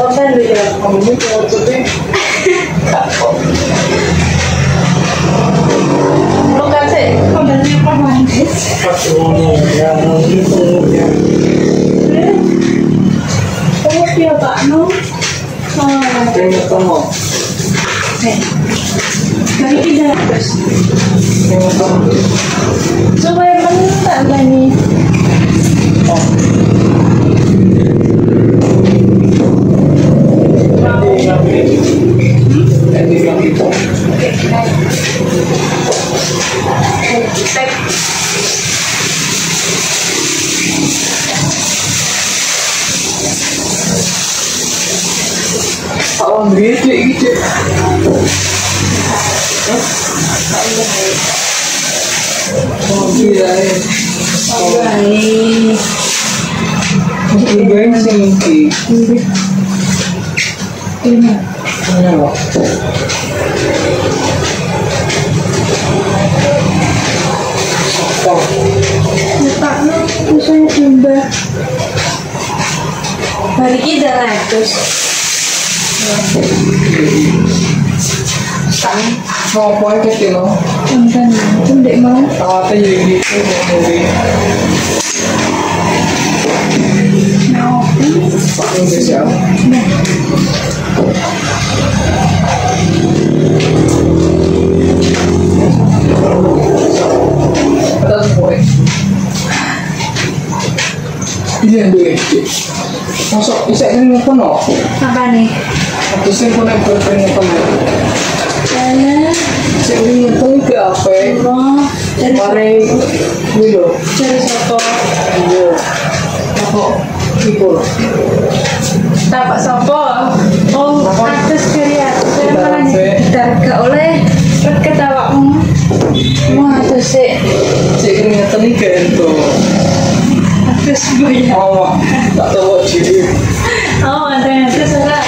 konten dia ngomongin kalau putih. Lu kan sih kontennya apa guys? Aduh, ya gitu ya. Oh dia tak no. Pengen kamu. Mari kita terus. Pengen kamu. Coba yang mentah ini. Oh. Oh, gitu. Oh, gila ya. Oh, baik. Ini sih. Ini. Letaknya misalnya timbah. Mari kita terus. Mau apa kecil lo? Konten itu dek mau. Apa yang gitu ngomongin? Mau. Pak Indonesia. Atas boy. Iya deh. Masuk bisa ini kono. Apa nih? Aku sih kono berpengen kono. Saya Sing itu ke apa? mau dari Mari dulu. soto. Iya. Aku ikut. Tapak sopo. Oh, atas kiriat. Saya malah gak oleh ketawakmu. Wah, atas sih. Cik ingatan ini ke itu. Atas banyak. Oh, tak tahu jadi. Oh, ada atas lah.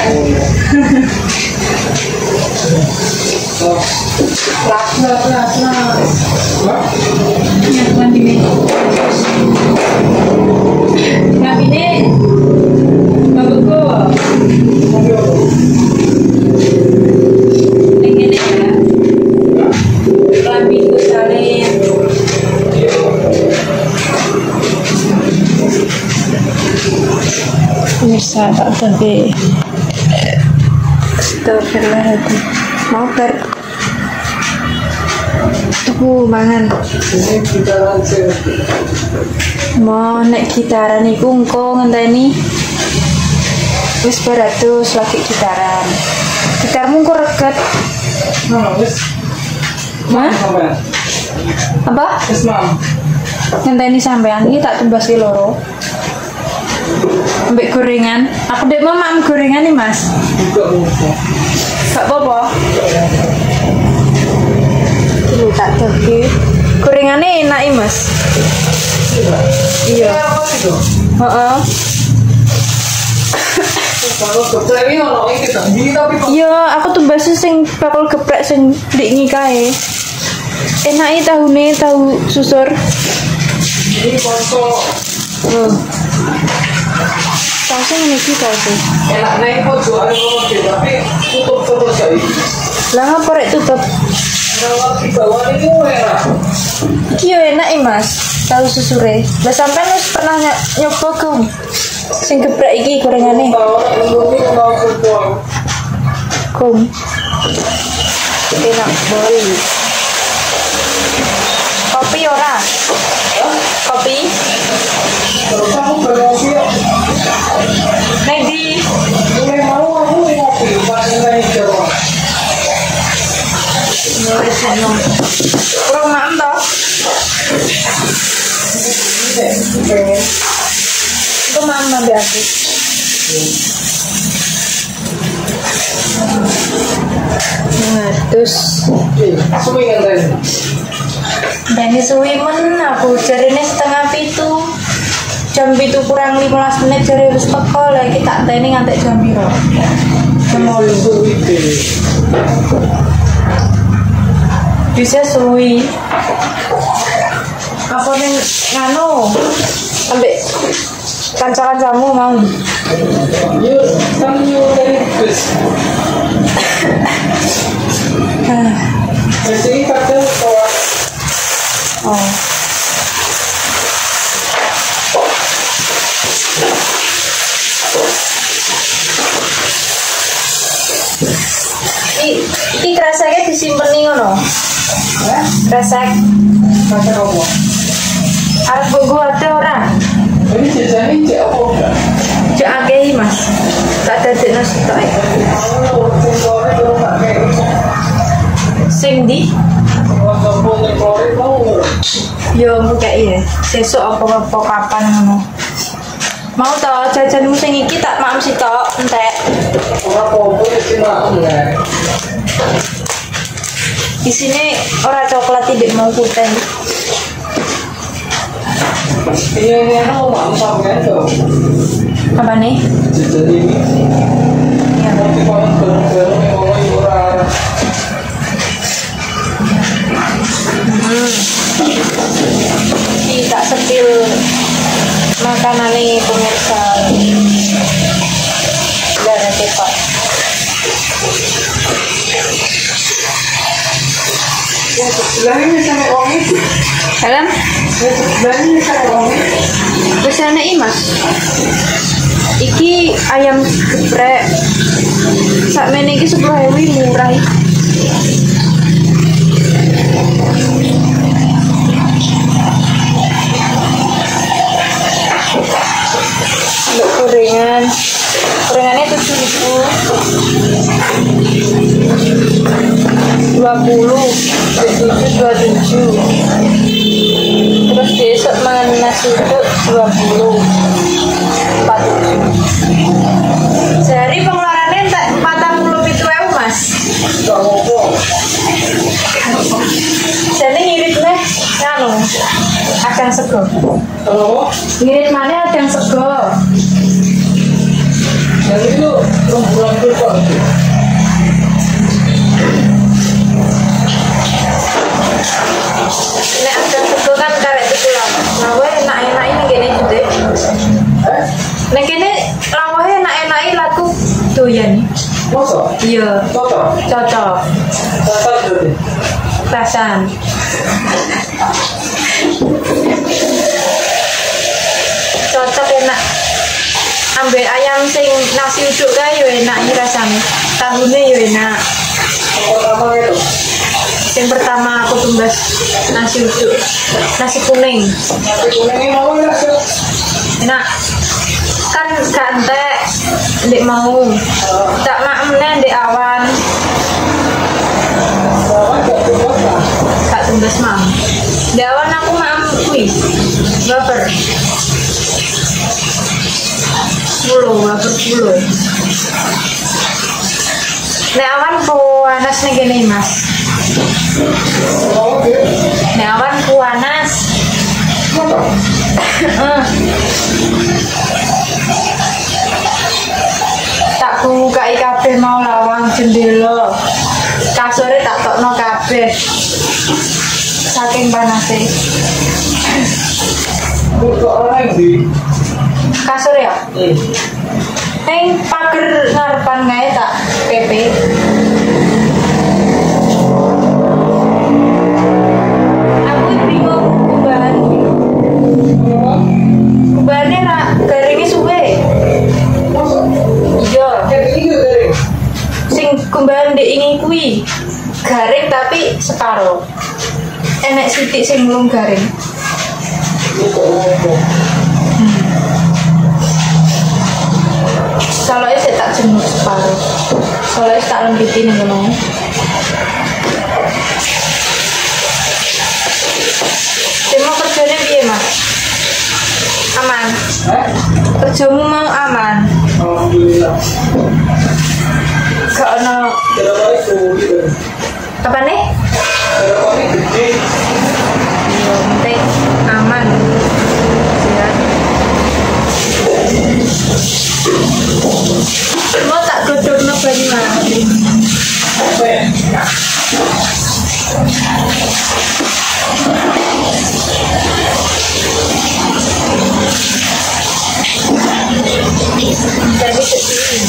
Oh, Las. mak. Yang mandi nih. Ngapain nih? Bagusku. Pengen ya. Lambiku salin. Pemirsa tak tapi astagfirullahaladzim. Mau ber tuku mangan. Ini kita langsung. Mau nek gitaran iku engko ngenteni wis beratus lagi gitaran. Gitarmu engko reget. Nah, wis. Hah? Sampai. Apa? Wis, Mam. Ngenteni sampean iki tak tumbas loro. Ambek gorengan. Aku dek mau mam gorengan nih, Mas. Buka muka. Gak apa-apa. Ini tak terki. Gorengannya enak, Mas. Iya. Apa itu? Heeh. Kalau geprek ini ono iki tak ndi tapi kok Iya, aku tumbas sing bakal geprek sing ndek nikahe. Enake tahune tahu susur. ini kosong. Sausnya ngene iki sausnya. Enak naik pojokan kono tapi tutup terus ya iki. Lah ngapa rek tutup? Kalau di bawah ini enak. Iki yo enak Mas. Tahu susure. Lah sampean wis pernah nyoba Kum? Sing geprek iki gorengane. Bawah ini mau kumpul. Kum. Enak boy. Kopi ora? Kopi? Terus aku berkopi ya. Nedi. Mulai mau aku ngopi pas naik jalan. Nulis seneng. Kurang maem toh? Itu maem ambil aku. Nah, terus Suwi kan tadi. dan suwi men aku jarine setengah pitu. Jam pitu kurang 15 menit jare wis teko lagi tak teni ngantek jam piro. Jam 8. Suwi deh. Bisa suwi. Apa ning nganu ambek Kanca-kancamu mau. Yuk, kan yuk dari bus. Jadi kadang kawan. Oh. Iki kreseke disimpen ngono. Kresek. Kresek apa? Arep gua ada ora? Ini jajanin cek apa enggak? Cek akeh Mas. Tak dadekno stok. Oh, sore terus pakai. Sing ndi? Wong ngelore tau. Yo engko kayak iya. Sesuk apa-apa kapan ngono. Mau to jajanmu sing iki tak maem sitok entek. Ora apa-apa iki maem ya. Isine ora coklat tidak mau putih. Iya, maem sampean to. Apa nih? Jajan ini. Iya. Tapi kalau bareng-bareng ngomong ora. Iki tak sepil makanane pemirsa. Darah cepat. Yang sebelah ini sampai wong itu. Dalam Yang sebelah ini sampai wong itu. wis ana Mas. Iki ayam geprek. Sakmene iki 10.000 murah. Untuk gorengannya 7.000 20 27 terus besok mangan nasi uduk 20 47 sehari pengeluarannya entek 47.000 Mas. Enggak apa-apa. Jadi ngirit nih nganu adang sego. Kalau Ngirit mana adang sego. yang itu lembur-lembur kok. Nek adang sego kan karek tukulan. Nah, gue enak-enak ini gini juga. Nek kene lawahe enak-enak laku doyan. Masa? Iya, Cocok? cocok. Cocok dulu. Rasan. Cocok enak. Ambek ayam sing nasi uduk kae yo enak iki rasane. Tahune yo enak. Pertama itu. Yang pertama aku tumbas nasi uduk, nasi kuning. Nasi kuning ini mau ya, Sir? Enak. Kan gantek ndek mau. Tak makmene ndek awan. Sama gak cukup lah. Tak tumbas mam. Ndek awan aku mam kuwi. Baper. 10. Nek awan panas nih gini Mas. Mau gitu? Nek awan panas. Tak buka kabeh mau lawang jendela. Kasure tak tokno kabeh. Saking panase. Buka orang di. Kasur ya? Neng pager ngarepan kae tak PP. Aku bingung kubahan. Kubahannya garingnya suwe. Iya. Kayak ini juga dari. Sing kumbahan ndek ini kuwi garing tapi separo. Enek sithik sing belum garing. Ini kok ngomong. Soalnya saya tak jenuh separuh. Soalnya tak lembitin ngono. Mau kerjanya piye Mas? Aman. Kerjamu mau aman. Alhamdulillah. Gak ono Kenapa itu gitu? apa nih? Kenapa ini gede? Yo, penting aman. Mau tak godhogno banyu mati. Apa ya? ngenteni cek suwi.